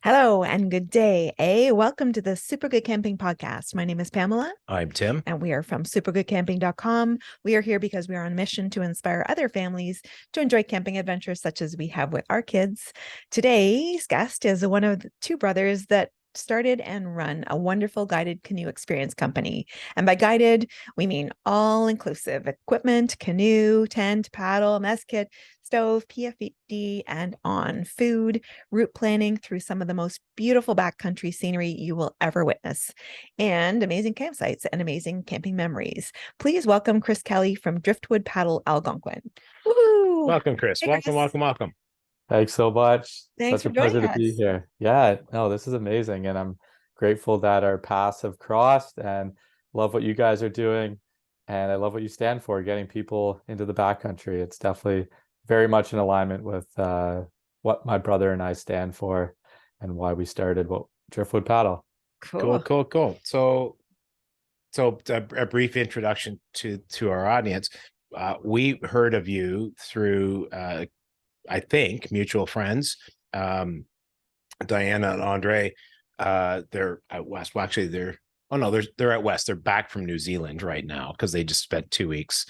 Hello and good day. Welcome to the Super Good Camping Podcast. My name is Pamela. I'm Tim. And we are from supergoodcamping.com. We are here because we are on a mission to inspire other families to enjoy camping adventures such as we have with our kids. Today's guest is one of the two brothers that started and run a wonderful guided canoe experience company. And by guided, we mean all inclusive equipment, canoe, tent, paddle, mess kit, stove, PFD, and on food, route planning through some of the most beautiful backcountry scenery you will ever witness, and amazing campsites and amazing camping memories. Please welcome Chris Kelly from Driftwood Paddle, Algonquin. Woo! Welcome, Chris. Hey, Welcome, Chris. welcome, welcome. Thanks so much. Thanks Such for a pleasure joining to be us. here. Yeah, no, this is amazing. And I'm grateful that our paths have crossed and love what you guys are doing. And I love what you stand for, getting people into the backcountry. It's definitely very much in alignment with what my brother and I stand for and why we started Driftwood Paddle. Cool. So a brief introduction to our audience. We heard of you through I think mutual friends, Diana and Andre. They're at West. Well, actually, they're at West. They're back from New Zealand right now because they just spent 2 weeks.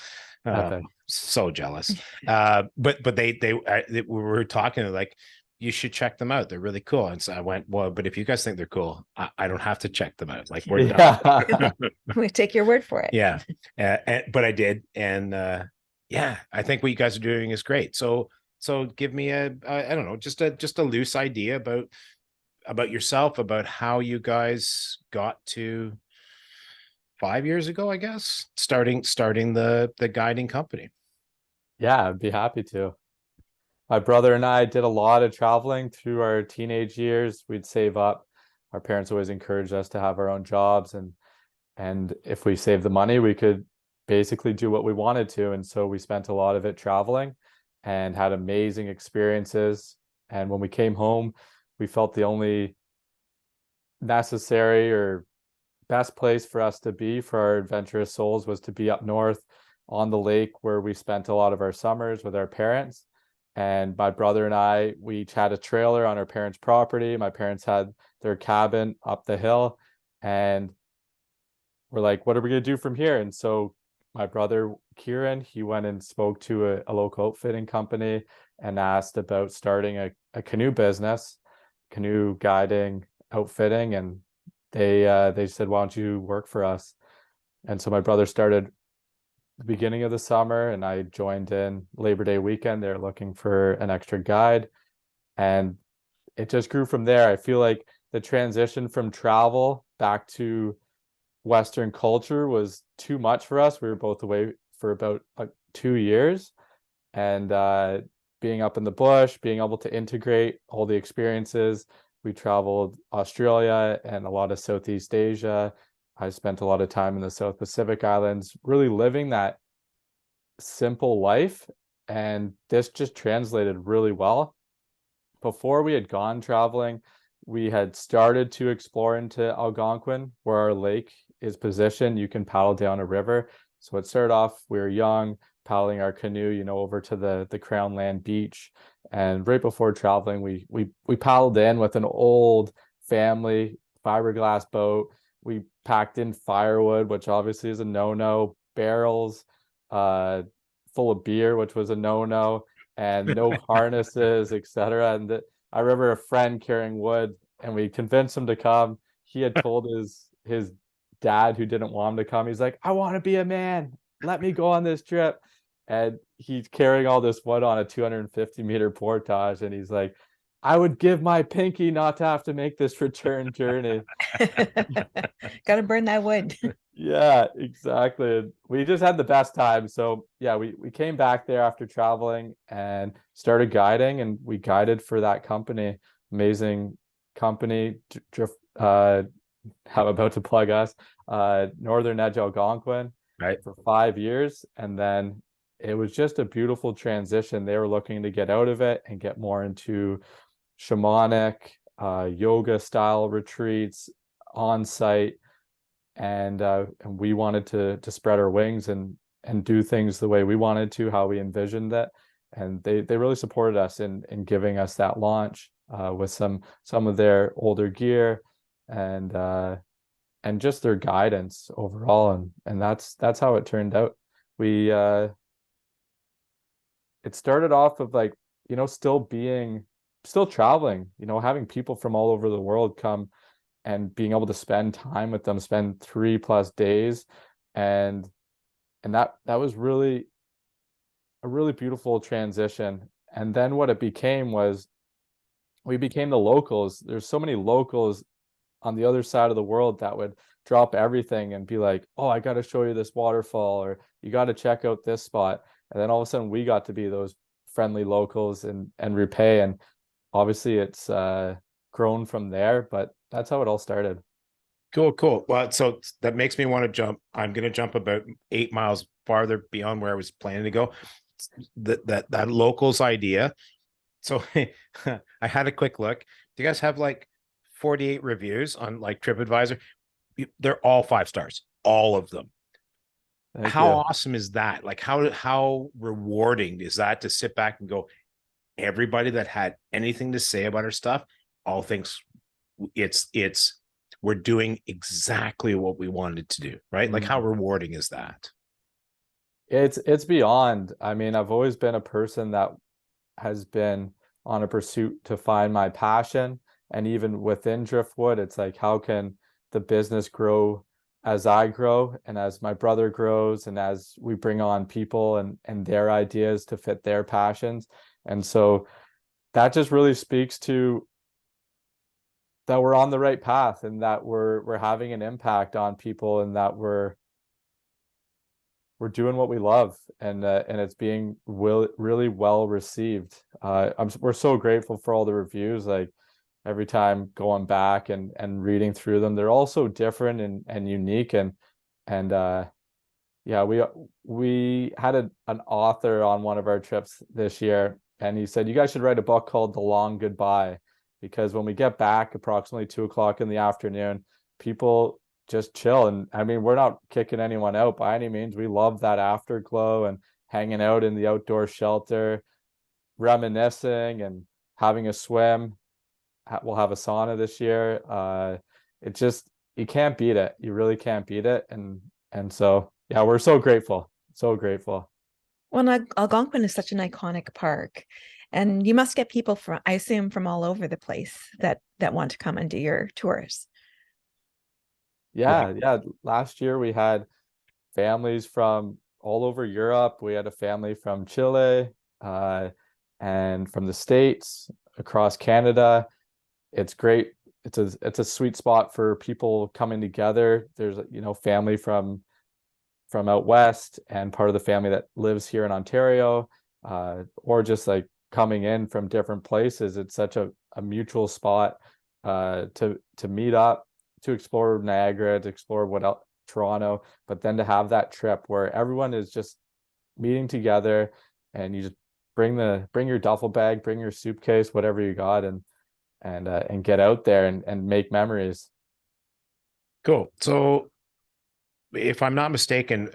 So jealous. But we were talking like, you should check them out. They're really cool. And so I went, well, but if you guys think they're cool, I don't have to check them out. Like, we're done. We take your word for it. Yeah. But I did. And yeah, I think what you guys are doing is great. So give me I don't know, just a loose idea about yourself, about how you guys got to 5 years ago, I guess, starting the guiding company. Yeah, I'd be happy to. My brother and I did a lot of traveling through our teenage years. We'd save up. Our parents always encouraged us to have our own jobs, and if we saved the money, we could basically do what we wanted to. And so we spent a lot of it traveling and had amazing experiences. And when we came home, we felt the only necessary or best place for us to be for our adventurous souls was to be up north on the lake, where we spent a lot of our summers with our parents. And my brother and I, we each had a trailer on our parents' property. My parents had their cabin up the hill, and we're like, what are we going to do from here? And so my brother, Kieran, he went and spoke to a local outfitting company and asked about starting a canoe business, canoe guiding, outfitting. And they said, why don't you work for us? And so my brother started the beginning of the summer, and I joined in Labor Day weekend. They're looking for an extra guide, and it just grew from there. I feel like the transition from travel back to Western culture was too much for us. We were both away for about 2 years, and being up in the bush, being able to integrate all the experiences. We traveled Australia and a lot of Southeast Asia. I spent a lot of time in the South Pacific Islands, really living that simple life. And this just translated really well. Before we had gone traveling, we had started to explore into Algonquin, where our lake is positioned. You can paddle down a river. So it started off, we were young, paddling our canoe, over to the Crown Land beach. And right before traveling, we paddled in with an old family fiberglass boat. We packed in firewood, which obviously is a no-no, barrels full of beer, which was a no-no, and no harnesses, etc. And I remember a friend carrying wood, and we convinced him to come. He had told his dad, who didn't want him to come, he's like, I want to be a man. Let me go on this trip. And he's carrying all this wood on a 250-meter portage, and he's like, I would give my pinky not to have to make this return journey. Got to burn that wood. Yeah, exactly. And we just had the best time. So yeah, we came back there after traveling and started guiding, and we guided for that company. Amazing company. I'm about to plug us. Northern Edge Algonquin, right, for 5 years. And then it was just a beautiful transition. They were looking to get out of it and get more into shamanic, yoga style retreats on site, and we wanted to spread our wings and do things the way we wanted to, how we envisioned it. And they really supported us in giving us that launch. with some of their older gear, and just their guidance overall, and that's how it turned out. We it started off of like, still traveling, having people from all over the world come and being able to spend time with them, spend 3+ days, and that was really a really beautiful transition. And then what it became was we became the locals. There's so many locals on the other side of the world that would drop everything and be like, oh, I got to show you this waterfall, or you got to check out this spot. And then all of a sudden we got to be those friendly locals and repay. And obviously it's grown from there, but that's how it all started. Cool. Well, so that makes me want to jump. I'm going to jump about 8 miles farther beyond where I was planning to go. That locals idea. So I had a quick look. Do you guys have like 48 reviews on like TripAdvisor? They're all 5 stars, all of them. Thank How you. awesome is that? Like how rewarding is that to sit back and go, everybody that had anything to say about our stuff all thinks it's we're doing exactly what we wanted to do, right? Like how rewarding is that? It's beyond. I mean, I've always been a person that has been on a pursuit to find my passion. And even within Driftwood, it's like, how can the business grow as I grow and as my brother grows, and as we bring on people and their ideas to fit their passions. And so that just really speaks to that we're on the right path, and that we're having an impact on people, and that we're doing what we love, and it's being really well received. We're so grateful for all the reviews. Like every time going back and reading through them, they're all so different and unique. And yeah, we had an author on one of our trips this year, and he said, you guys should write a book called The Long Goodbye, because when we get back approximately 2 o'clock in the afternoon, people just chill. And I mean, we're not kicking anyone out by any means. We love that afterglow and hanging out in the outdoor shelter, reminiscing and having a swim. We'll have a sauna this year. It just, you can't beat it. You really can't beat it. And so, yeah, we're so grateful. So grateful. Well, Algonquin is such an iconic park, and you must get people from, I assume, from all over the place that want to come and do your tours. Yeah. Last year we had families from all over Europe. We had a family from Chile, and from the States, across Canada. It's great. It's a sweet spot for people coming together. There's, family from out west, and part of the family that lives here in Ontario, or just like coming in from different places. It's such a mutual spot to meet up, to explore Niagara, to explore Toronto, but then to have that trip where everyone is just meeting together, and you just bring your duffel bag, bring your suitcase, whatever you got, and get out there and make memories. Cool. So if I'm not mistaken,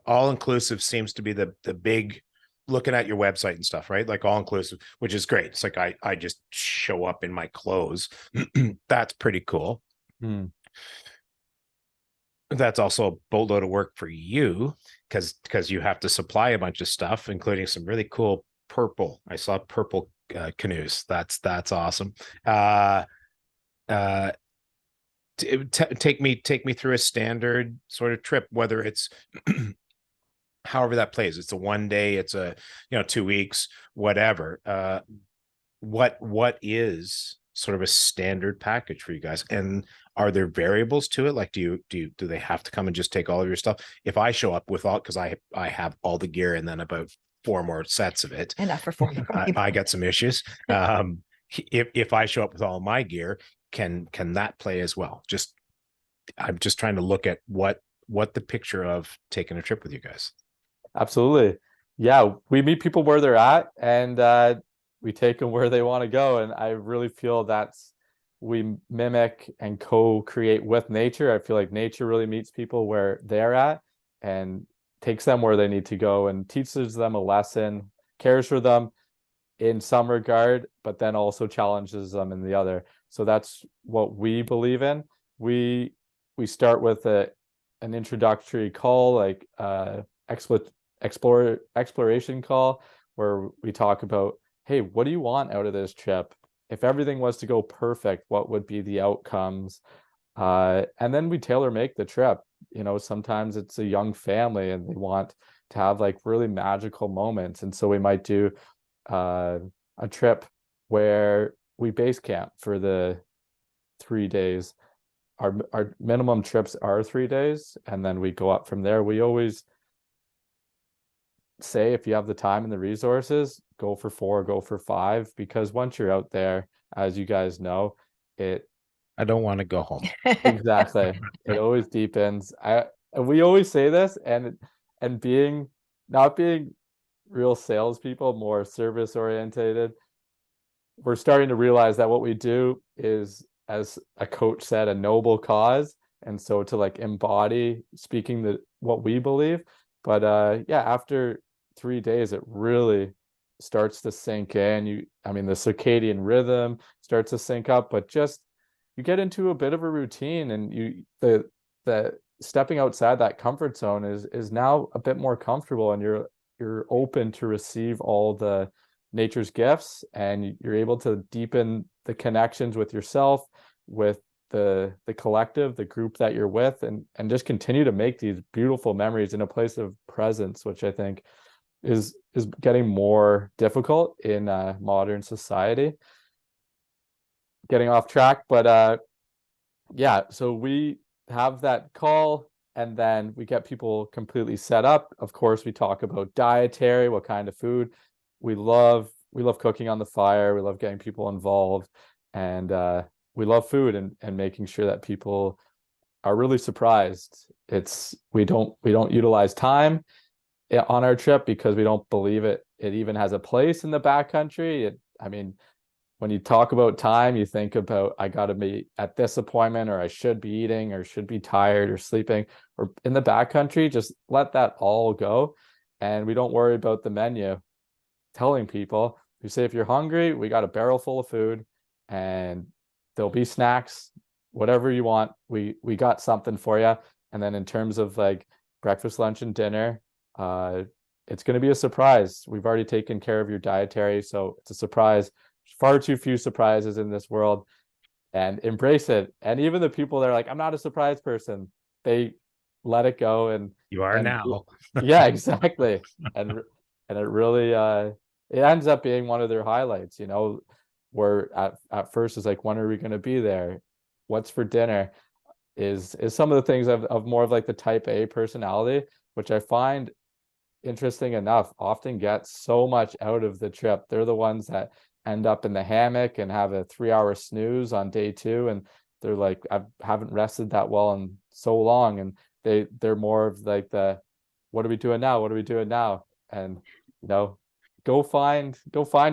all inclusive seems to be the big, looking at your website and stuff, right? Like all inclusive, which is great. It's like I just show up in my clothes. That's pretty cool. That's also a boatload of work for you, because you have to supply a bunch of stuff, including some really cool purple. I saw purple canoes. That's awesome. Take me through a standard sort of trip, whether it's however that plays. It's a 1 day, it's a 2 weeks, whatever. What is sort of a standard package for you guys, and are there variables to it? Like do they have to come and just take all of your stuff? If I show up with all, because I have all the gear and then about 4 more sets of it, Enough for 4 more people. I got some issues. If I show up with all my gear, can that play as well? I'm just trying to look at what the picture of taking a trip with you guys. Absolutely. Yeah, we meet people where they're at, and we take them where they want to go. And I really feel we mimic and co-create with nature. I feel like nature really meets people where they're at and takes them where they need to go, and teaches them a lesson, cares for them in some regard, but then also challenges them in the other. So that's what we believe in. We start with an introductory call, like exploration call, where we talk about, hey, what do you want out of this trip? If everything was to go perfect, what would be the outcomes? And then we tailor make the trip. Sometimes it's a young family and they want to have like really magical moments. And so we might do a trip where we base camp for the 3 days. Our minimum trips are 3 days, and then we go up from there. We always say, if you have the time and the resources, go for 4, go for 5, because once you're out there, as you guys know, I don't want to go home. Exactly. It always deepens. We always say this, and not being real salespeople, more service orientated. We're starting to realize that what we do is, as a coach said, a noble cause. And so to like embody speaking what we believe. But after 3 days, it really starts to sink in. The circadian rhythm starts to sync up, but just you get into a bit of a routine, and the stepping outside that comfort zone is now a bit more comfortable, and you're open to receive all the nature's gifts, and you're able to deepen the connections with yourself, with the collective, the group that you're with, and just continue to make these beautiful memories in a place of presence, which I think is getting more difficult in modern society. Getting off track, but so we have that call, and then we get people completely set up. Of course, we talk about dietary, what kind of food. We love cooking on the fire. We love getting people involved, and we love food and making sure that people are really surprised. We don't utilize time on our trip because we don't believe it even has a place in the backcountry. When you talk about time, you think about, I got to be at this appointment, or I should be eating, or should be tired or sleeping. Or in the backcountry, just let that all go, and we don't worry about the menu. Telling people, we say, if you're hungry, we got a barrel full of food, and there'll be snacks, whatever you want. We got something for you. And then in terms of like breakfast, lunch, and dinner, it's going to be a surprise. We've already taken care of your dietary, so it's a surprise. Far too few surprises in this world, and embrace it. And even the people that are like, I'm not a surprise person, they let it go. And you are now. Yeah, exactly. And it really it ends up being one of their highlights, where at first it's like, when are we going to be there? What's for dinner? Is some of the things of more of like the type A personality, which I find, interesting enough, often get so much out of the trip. They're the ones that end up in the hammock and have a 3-hour snooze on day 2, and they're like, I haven't rested that well in so long. And they're more of like the, what are we doing now? What are we doing now? And go find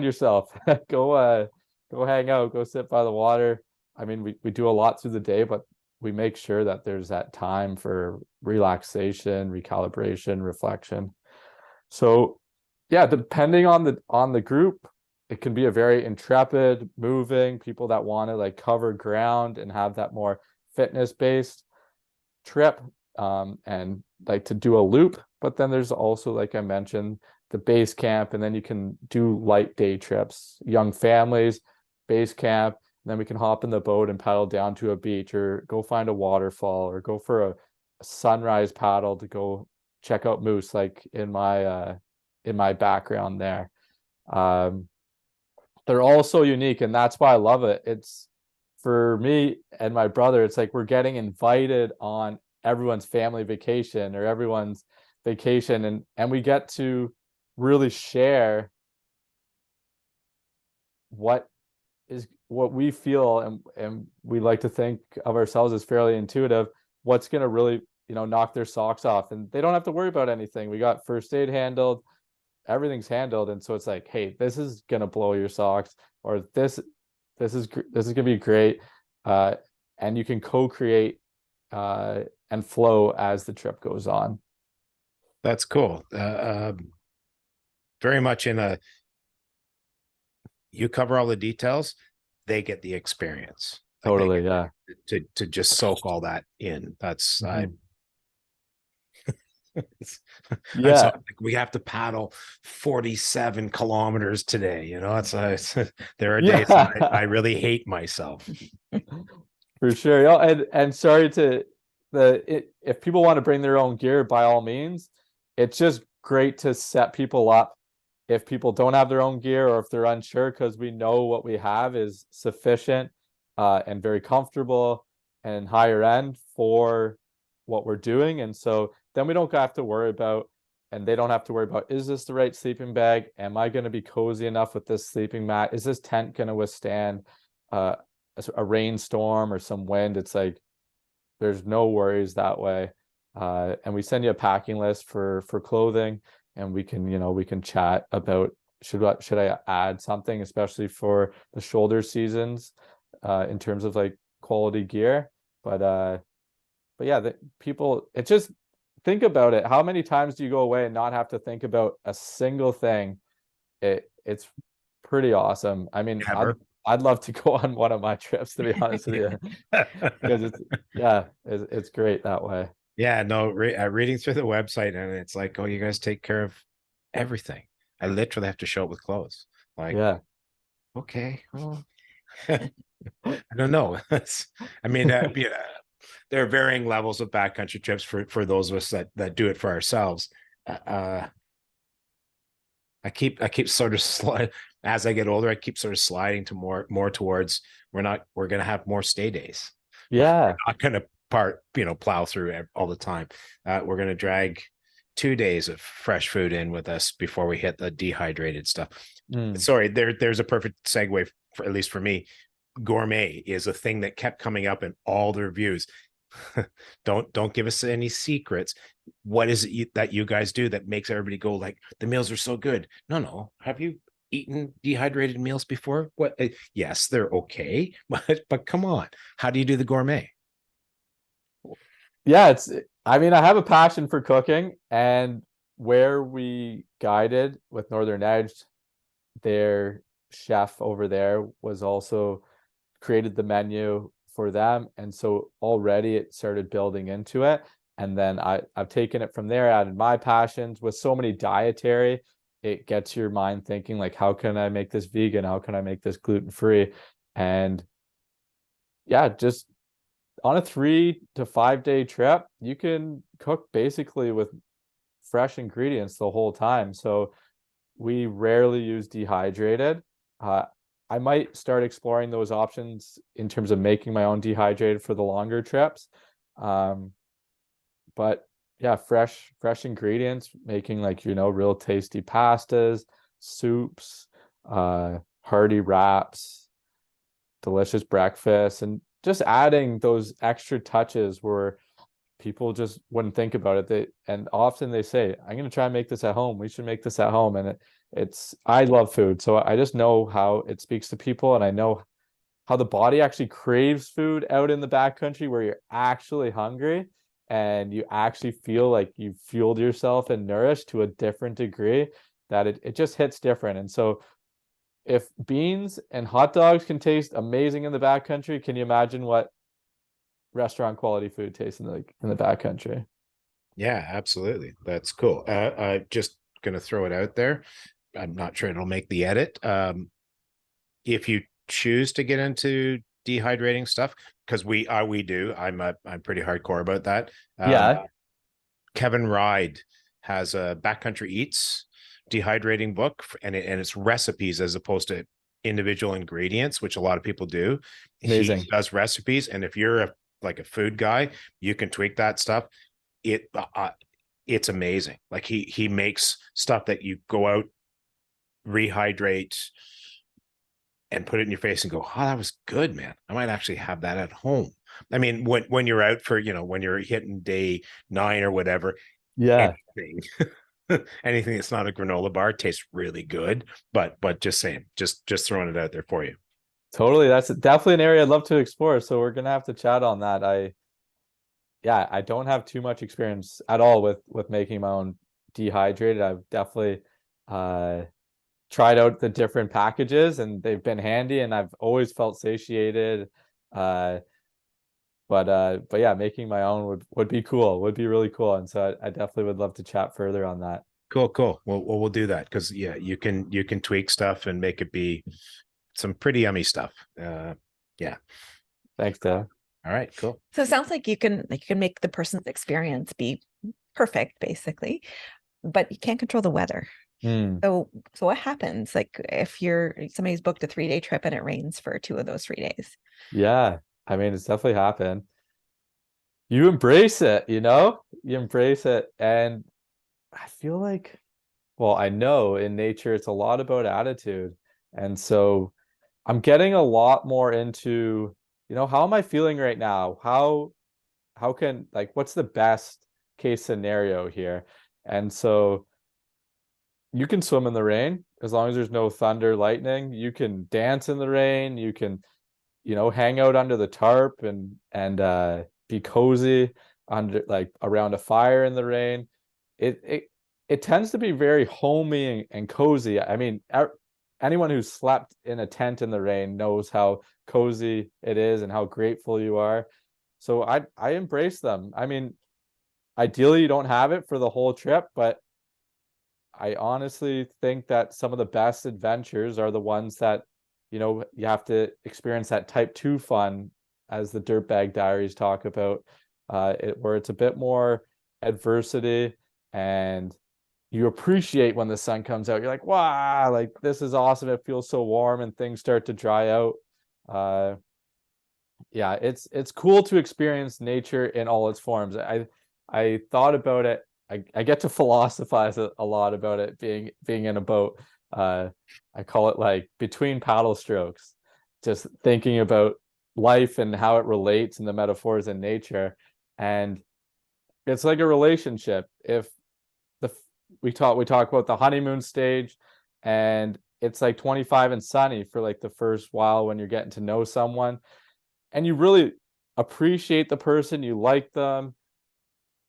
yourself. Go hang out, go sit by the water. We do a lot through the day, but we make sure that there's that time for relaxation, recalibration, reflection. So yeah, depending on the group, it can be a very intrepid, moving, people that want to like cover ground and have that more fitness-based trip, and like to do a loop. But then there's also, like I mentioned, the base camp, and then you can do light day trips, young families, base camp, and then we can hop in the boat and paddle down to a beach, or go find a waterfall, or go for a sunrise paddle to go check out moose, like in my background there. They're all so unique, and that's why I love it. It's, for me and my brother, it's like we're getting invited on everyone's family vacation or everyone's vacation, and we get to really share what we feel, and we like to think of ourselves as fairly intuitive, what's going to really knock their socks off, and they don't have to worry about anything. We got first aid handled, everything's handled, and so it's like, hey, this is gonna blow your socks, or this is gonna be great, and you can co-create and flow as the trip goes on. That's cool. Very much in you cover all the details, they get the experience. Like they Totally. get Yeah. to just soak all that in. That's Mhm. I'm so Yeah. like, we have to paddle 47 kilometers today. You know, there are days that Yeah. I really hate myself. For sure. Yeah, and sorry to if people want to bring their own gear, by all means, it's just great to set people up if people don't have their own gear or if they're unsure, because we know what we have is sufficient and very comfortable and higher end for what we're doing. And so then we don't have to worry about, and they don't have to worry about, is this the right sleeping bag? Am I going to be cozy enough with this sleeping mat? Is this tent going to withstand uh, a rainstorm or some wind? It's like there's no worries that way. And we send you a packing list for clothing, and we can, we can chat about should I add something, especially for the shoulder seasons, in terms of like quality gear. But yeah, the people, it just, think about it. How many times do you go away and not have to think about a single thing? It's pretty awesome. I mean, Never. I'd love to go on one of my trips, to be honest with you, because it's great that way. Yeah, no, reading through the website, and it's like, oh, you guys take care of everything. I literally have to show up with clothes. Like, Yeah. okay, well, I don't know. I mean, there are varying levels of backcountry trips for those of us that do it for ourselves. I keep sort of slide as I get older. I keep sort of sliding to more towards we're gonna have more stay days. Yeah. We're not gonna plow through all the time. We're gonna drag 2 days of fresh food in with us before we hit the dehydrated stuff. Mm. Sorry, there's a perfect segue for, at least for me. Gourmet is a thing that kept coming up in all the reviews. Don't give us any secrets. What is it that you guys do that makes everybody go like, the meals are so good? No. Have you eaten dehydrated meals before? What? Yes, they're okay, but come on, how do you do the gourmet? Yeah, I mean, I have a passion for cooking, and where we guided with Northern Edge, their chef over there was also created the menu for them, and so already it started building into it. And then I've taken it from there, added my passions. With so many dietary, it gets your mind thinking like, how can I make this vegan? How can I make this gluten-free? And yeah, just on a 3 to 5 day trip, you can cook basically with fresh ingredients the whole time. So we rarely use dehydrated. Uh, I might start exploring those options in terms of making my own dehydrated for the longer trips. Um, but yeah, fresh ingredients, making like, real tasty pastas, soups, hearty wraps, delicious breakfast, and just adding those extra touches where people just wouldn't think about it. And often they say, I'm going to try and make this at home. We should make this at home. And I love food. So I just know how it speaks to people, and I know how the body actually craves food out in the backcountry where you're actually hungry and you actually feel like you've fueled yourself and nourished to a different degree, that it just hits different. And so if beans and hot dogs can taste amazing in the backcountry, can you imagine what restaurant quality food tastes in the backcountry? Yeah, absolutely. That's cool. I'm just gonna throw it out there. I'm not sure it'll make the edit. If you choose to get into dehydrating stuff, because we do. I'm pretty hardcore about that. Yeah. Kevin Ride has a Backcountry Eats dehydrating book, and it's recipes as opposed to individual ingredients, which a lot of people do. Amazing. He does recipes, and if you're a food guy, you can tweak that stuff. It's amazing. Like he makes stuff that you go out, rehydrate, and put it in your face and go, oh, that was good, man. I might actually have that at home. I mean, when you're out for, when you're hitting day 9 or whatever, Yeah. anything, anything that's not a granola bar tastes really good. But just saying, just throwing it out there for you. Totally. That's definitely an area I'd love to explore. So we're gonna have to chat on that. I don't have too much experience at all with making my own dehydrated. I've definitely tried out the different packages, and they've been handy, and I've always felt satiated. But yeah, making my own would be cool, would be really cool. And so I definitely would love to chat further on that. Cool. Well, we'll do that, because yeah, you can tweak stuff and make it be some pretty yummy stuff. Yeah. Thanks, Dave. All right, cool. So it sounds like you can make the person's experience be perfect, basically, but you can't control the weather. So what happens like if somebody's booked a 3-day trip and it rains for 2 of those 3 days? Yeah, I mean, it's definitely happened. You embrace it, you embrace it. And I feel like, well, I know in nature it's a lot about attitude. And so I'm getting a lot more into, how am I feeling right now? How can, like, what's the best case scenario here? And so you can swim in the rain as long as there's no thunder, lightning. You can dance in the rain. You can, hang out under the tarp and be cozy under, like, around a fire in the rain. It tends to be very homey and cozy. I mean, anyone who's slept in a tent in the rain knows how cozy it is and how grateful you are. So I embrace them. I mean, ideally you don't have it for the whole trip, but I honestly think that some of the best adventures are the ones that, you have to experience that type 2 fun, as the Dirtbag Diaries talk about, where it's a bit more adversity, and you appreciate when the sun comes out. You're like, wow, like, this is awesome. It feels so warm, and things start to dry out. Yeah, it's cool to experience nature in all its forms. I thought about it. I get to philosophize a lot about it being in a boat. I call it like between paddle strokes, just thinking about life and how it relates and the metaphors in nature. And it's like a relationship. If we talk about the honeymoon stage, and it's like 25 and sunny for like the first while when you're getting to know someone, and you really appreciate the person, you like them,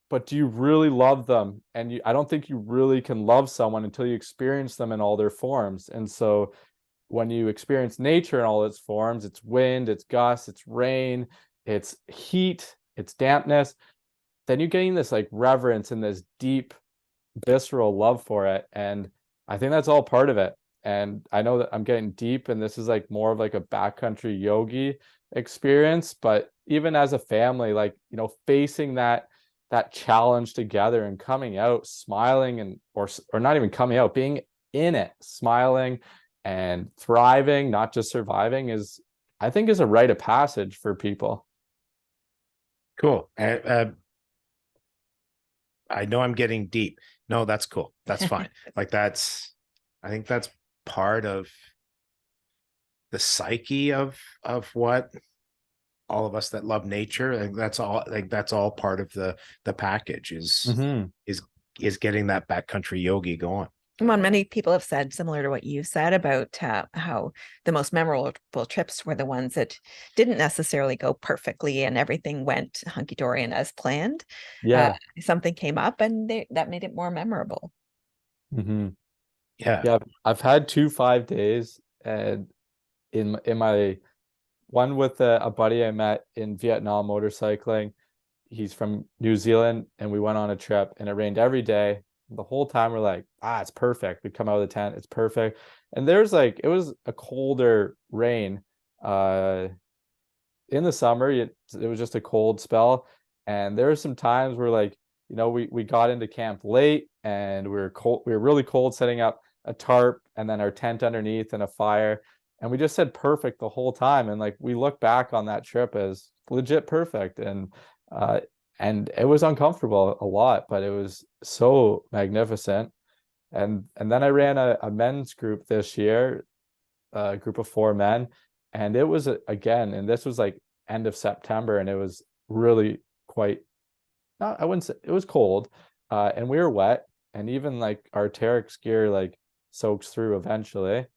but do you really love them? And I don't think you really can love someone until you experience them in all their forms. And so when you experience nature in all its forms, it's wind, it's gusts, it's rain, it's heat, it's dampness, then you gain this like reverence and this deep visceral love for it. And I think that's all part of it. And I know that I'm getting deep, and this is like more of like a backcountry yogi experience, but even as a family, like, facing that challenge together and coming out smiling, and or not even coming out, being in it, smiling and thriving, not just surviving, I think is a rite of passage for people. Cool. I know I'm getting deep. No, that's cool. That's fine. Like, I think that's part of the psyche of what all of us that love nature, like, that's all part of the package is getting that backcountry yogi going. Well, many people have said similar to what you said about how the most memorable trips were the ones that didn't necessarily go perfectly and everything went hunky-dory and as planned. Yeah. Something came up and that made it more memorable. Yeah, I've had 2 5 days, and in my one with a buddy I met in Vietnam motorcycling. He's from New Zealand, and we went on a trip, and it rained every day. The whole time we're like, it's perfect. We come out of the tent, it's perfect. And it was a colder rain. In the summer, it was just a cold spell. And there were some times where, like, we got into camp late, and we were cold. We were really cold, setting up a tarp and then our tent underneath and a fire. And we just said perfect the whole time. And like, we look back on that trip as legit perfect. And it was uncomfortable a lot, but it was so magnificent. And then I ran a men's group this year, a group of 4 men. And it was, again, and this was like end of September, and it was really quite, I wouldn't say, it was cold. And we were wet, and even like our Terex gear like soaks through eventually.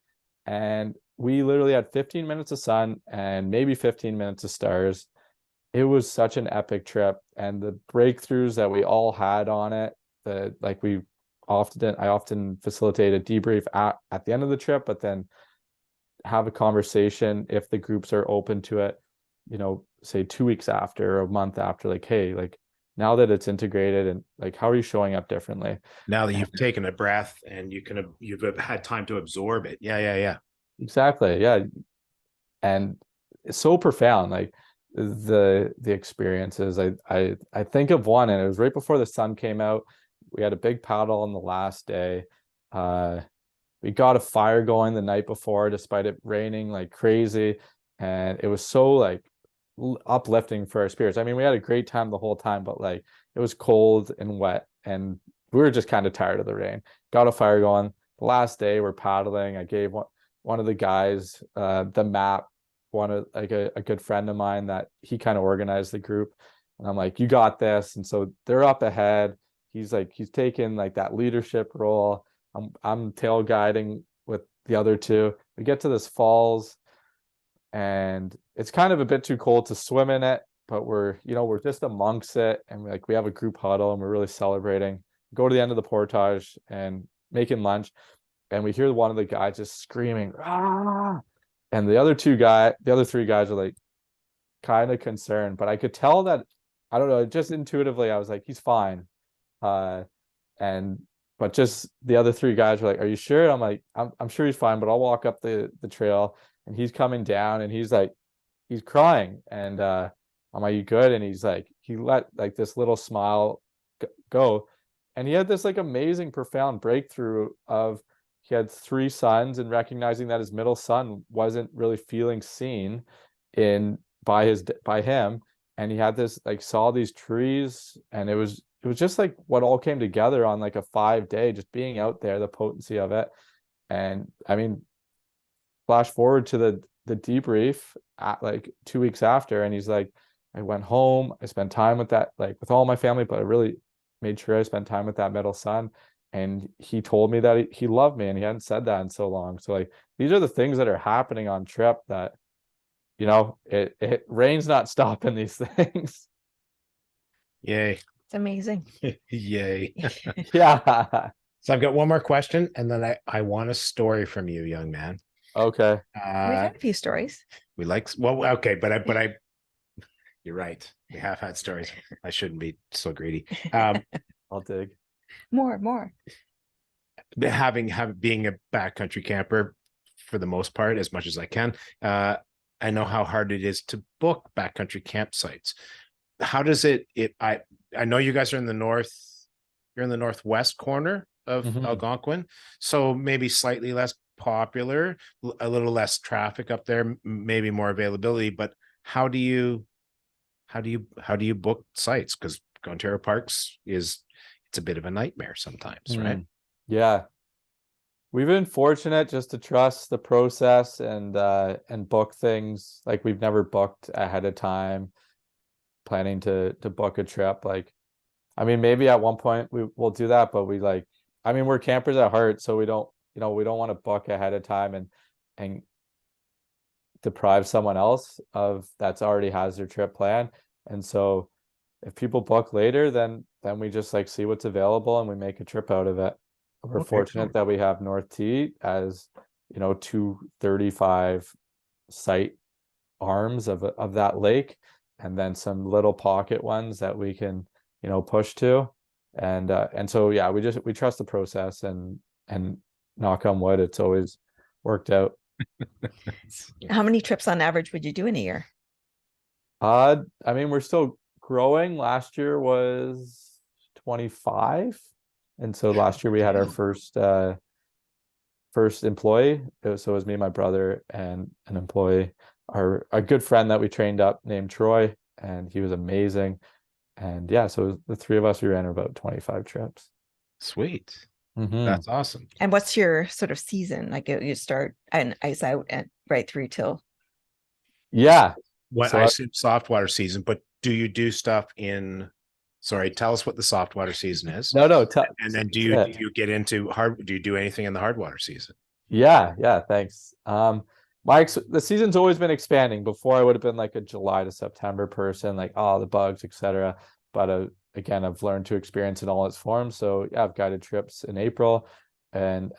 And we literally had 15 minutes of sun and maybe 15 minutes of stars. It was such an epic trip, and the breakthroughs that we all had on it, we I often facilitate a debrief at the end of the trip, but then have a conversation if the groups are open to it, say 2 weeks after or a month after, like, hey, like now that it's integrated, and like, how are you showing up differently Now that you've taken a breath and you've had time to absorb it. Yeah. exactly, yeah. And it's so profound, like the experiences. I think of one, and it was right before the sun came out. We had a big paddle on the last day. We got a fire going the night before despite it raining like crazy, and it was so like uplifting for our spirits. I mean, we had a great time the whole time, but like it was cold and wet, and we were just kind of tired of the rain. Got a fire going. The last day we're paddling. I gave one of the guys the map, one of like a good friend of mine that he kind of organized the group, and I'm like, you got this. And so they're up ahead. He's taking like that leadership role. I'm tail guiding with the other two. We get to this falls, and it's kind of a bit too cold to swim in it, but we're just amongst it, and we have a group huddle, and we're really celebrating. Go to the end of the portage and making lunch, and we hear one of the guys just screaming, ah! And the other three guys are like kind of concerned, but I could tell that, I don't know, just intuitively I was like, he's fine. But just the other three guys were like, are you sure? And I'm like, I'm sure he's fine, but I'll walk up the trail. And he's coming down, and he's crying. And I'm like, you good? And he's like, he let like this little smile go. And he had this like amazing, profound breakthrough of, he had 3 sons, and recognizing that his middle son wasn't really feeling seen by him. And he had this, like, saw these trees, and it was just like what all came together on like a 5-day, just being out there, the potency of it. And I mean, flash forward to the debrief at like 2 weeks after, and he's like, I went home, I spent time with with all my family, but I really made sure I spent time with that middle son. And he told me that he loved me, and he hadn't said that in so long. So like, these are the things that are happening on trip that, rain's not stopping these things. Yay. It's amazing. Yay. Yeah. So I've got one more question, and then I want a story from you, young man. Okay. We've had a few stories. Okay, but I you're right. We have had stories. I shouldn't be so greedy. I'll dig. More. Being a backcountry camper for the most part, as much as I can, I know how hard it is to book backcountry campsites. How does I know you guys are in the north, you're in the northwest corner of Algonquin, so maybe slightly less popular, a little less traffic up there, maybe more availability, but how do you book sites? Because Ontario Parks it's a bit of a nightmare sometimes, right? Yeah. We've been fortunate just to trust the process and book things. Like, we've never booked ahead of time planning to book a trip. Like, I mean, maybe at one point we'll do that, but we're campers at heart, so we don't want to book ahead of time and deprive someone else of that's already has their trip planned. And so if people book later, then we just like see what's available and we make a trip out of it. We're fortunate that we have North T as 235 site arms of that lake, and then some little pocket ones that we can push to, and so yeah, we trust the process, and knock on wood, it's always worked out. How many trips on average would you do in a year? I mean, we're still growing. Last year was 25, and so last year we had our first employee. So it was me, my brother, and an employee, a good friend that we trained up named Troy, and he was amazing. And yeah, so the 3 of us, we ran about 25 trips. Sweet. That's awesome. And what's your sort of season? Like, you start and ice out and right through till? Yeah. I assume soft water season, but do you do stuff tell us what the soft water season is. No. And then do you get into do you do anything in the hard water season? Yeah, thanks. The season's always been expanding. Before, I would have been like a July to September person, like, the bugs, etc. But again, I've learned to experience in all its forms. So yeah, I've guided trips in April, and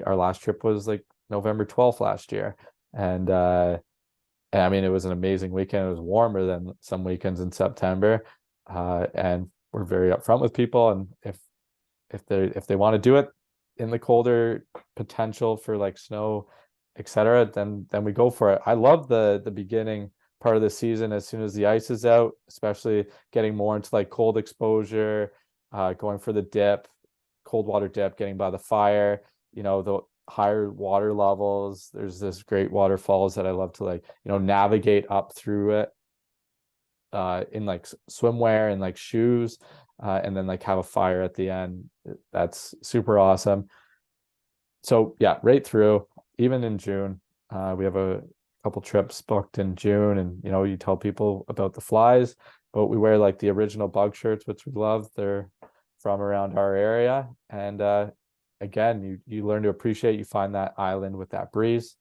our last trip was like November 12th last year. And I mean, it was an amazing weekend. It was warmer than some weekends in September. And we're very upfront with people. And if they want to do it in the colder potential for like snow, etc., then we go for it. I love the beginning part of the season as soon as the ice is out, especially getting more into like cold exposure, going for the dip, cold water dip, getting by the fire, the higher water levels. There's this great waterfalls that I love to like, navigate up through it in like swimwear and like shoes, and then like have a fire at the end. That's super awesome. So yeah, right through, even in June, we have a couple trips booked in June, and you tell people about the flies, but we wear like the original bug shirts, which we love. They're from around our area, and again, you learn to appreciate. You find that island with that breeze,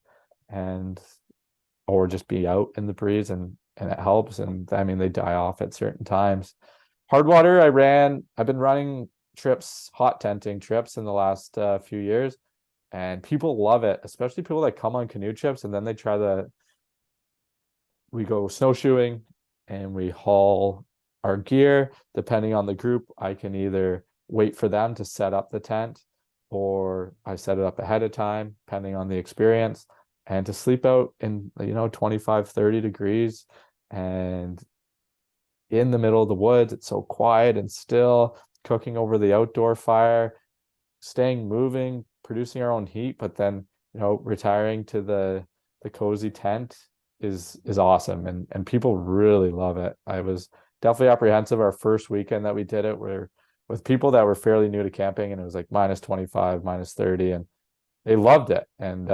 or just be out in the breeze, and it helps. And I mean, they die off at certain times. Hard water, I've been running trips, hot tenting trips in the last few years, and people love it, especially people that come on canoe trips and then we go snowshoeing and we haul our gear. Depending on the group, I can either wait for them to set up the tent, or I set it up ahead of time, depending on the experience, and to sleep out in 25, 30 degrees and in the middle of the woods. It's so quiet and still, cooking over the outdoor fire, staying moving, producing our own heat, but then retiring to the cozy tent is awesome, and people really love it. I was definitely apprehensive our first weekend that we did it, where with people that were fairly new to camping, and it was like -25, -30, and they loved it. And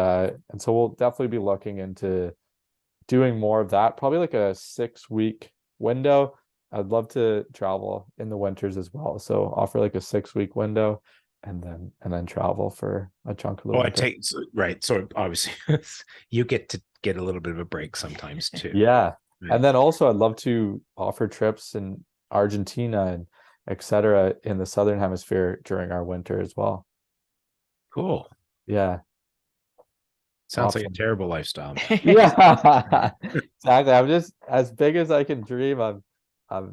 so we'll definitely be looking into doing more of that, probably like a 6-week window. I'd love to travel in the winters as well, so offer like a 6-week window, and then travel for a chunk of the winter. It takes, right. So obviously you get to get a little bit of a break sometimes too. Yeah. Right. And then also I'd love to offer trips in Argentina and etc. in the Southern Hemisphere during our winter as well. Cool. Yeah. Sounds like Awesome. a terrible lifestyle. Yeah. Exactly. I'm just as big as I can dream. I'm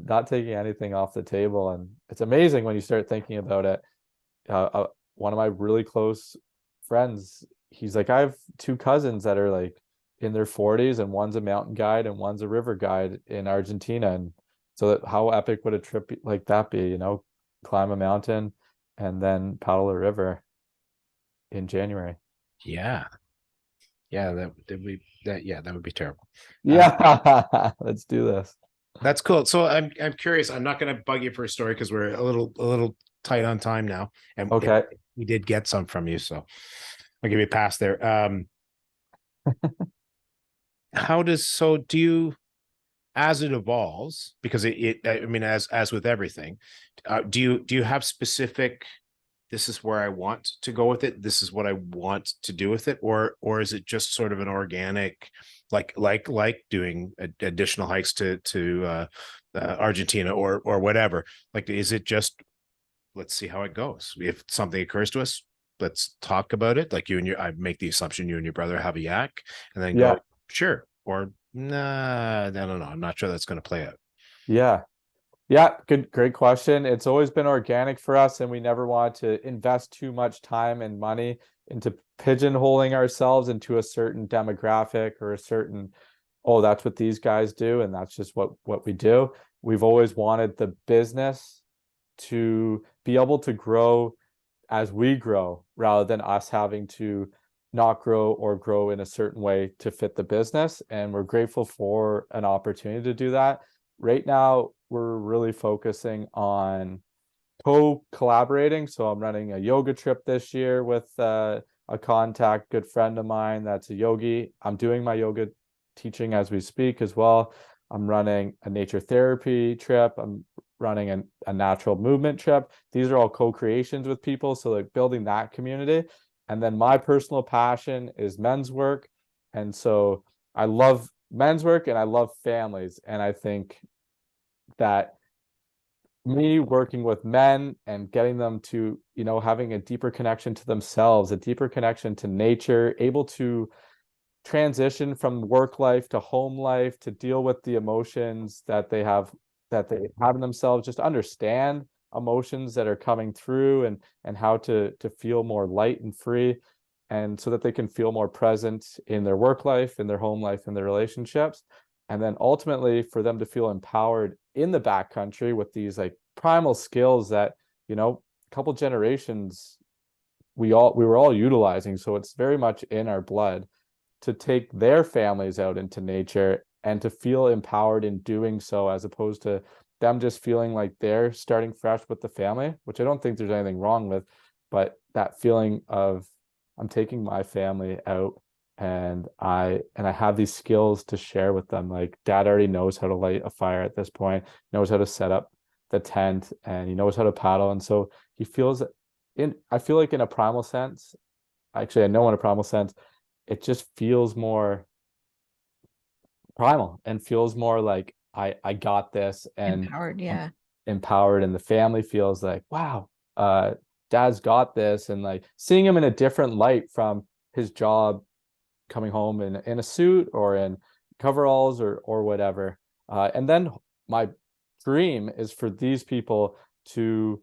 not taking anything off the table, and it's amazing when you start thinking about it. One of my really close friends, he's like, I have 2 cousins that are like in their 40s, and one's a mountain guide and one's a river guide in Argentina. And so how epic would a trip like that be? Climb a mountain and then paddle a river in January. Yeah. That would be terrible. Yeah. Let's do this. That's cool. So I'm curious. I'm not going to bug you for a story because we're a little tight on time now, and Okay. we did get some from you, so I'll give you a pass there. Do you, as it evolves, because I mean, as with everything, do you have specific, this is where I want to go with it, this is what I want to do with it, or is it just sort of an organic, like doing additional hikes to Argentina or whatever? Like, is it just, let's see how it goes? If something occurs to us, let's talk about it. Like I make the assumption you and your brother have a yak, and then go, sure, or nah, I don't know, I'm not sure that's going to play out. Yeah. Great question. It's always been organic for us, and we never want to invest too much time and money into pigeonholing ourselves into a certain demographic or a certain, oh, that's what these guys do, and that's just what we do. We've always wanted the business to be able to grow as we grow, rather than us having to not grow or grow in a certain way to fit the business. And we're grateful for an opportunity to do that. Right now, we're really focusing on co-collaborating. So I'm running a yoga trip this year with a good friend of mine that's a yogi. I'm doing my yoga teaching as we speak as well. I'm running a nature therapy trip. I'm running a natural movement trip. These are all co-creations with people, so like building that community. And then my personal passion is men's work, and so I love men's work and I love families, and I think that me working with men and getting them to, you know, having a deeper connection to themselves, a deeper connection to nature, able to transition from work life to home life, to deal with the emotions that they have in themselves, just understand emotions that are coming through, and how to feel more light and free, and so that they can feel more present in their work life, in their home life, in their relationships. And then ultimately for them to feel empowered in the backcountry with these like primal skills that, you know, a couple generations we were all utilizing. So it's very much in our blood to take their families out into nature and to feel empowered in doing so, as opposed to them just feeling like they're starting fresh with the family, which I don't think there's anything wrong with, but that feeling of, I'm taking my family out, and I have these skills to share with them. Like dad already knows how to light a fire at this point, knows how to set up the tent, and he knows how to paddle. And so he feels I feel like in a primal sense, actually, I know in a primal sense, it just feels more primal and feels more like I got this, and Empowered. I'm Yeah. empowered, and the family feels like, wow, dad's got this. And like seeing him in a different light from his job, coming home in a suit or in coveralls or whatever. And then my dream is for these people to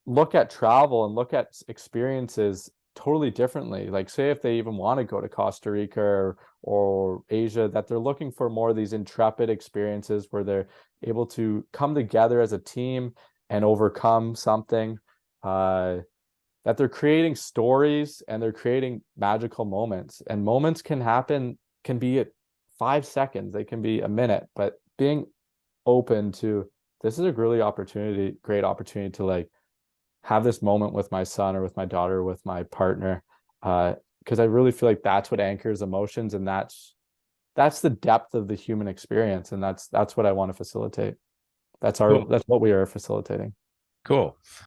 look at travel and look at experiences totally differently. Like say if they even want to go to Costa Rica or Asia, that they're looking for more of these intrepid experiences where they're able to come together as a team and overcome something. That they're creating stories and they're creating magical moments. And moments can happen, can be at 5 seconds, they can be a minute, but being open to, this is a great opportunity to like have this moment with my son or with my daughter, or with my partner. Because I really feel like that's what anchors emotions, and that's the depth of the human experience. And that's what I want to facilitate. That's Cool. what we are facilitating. Cool.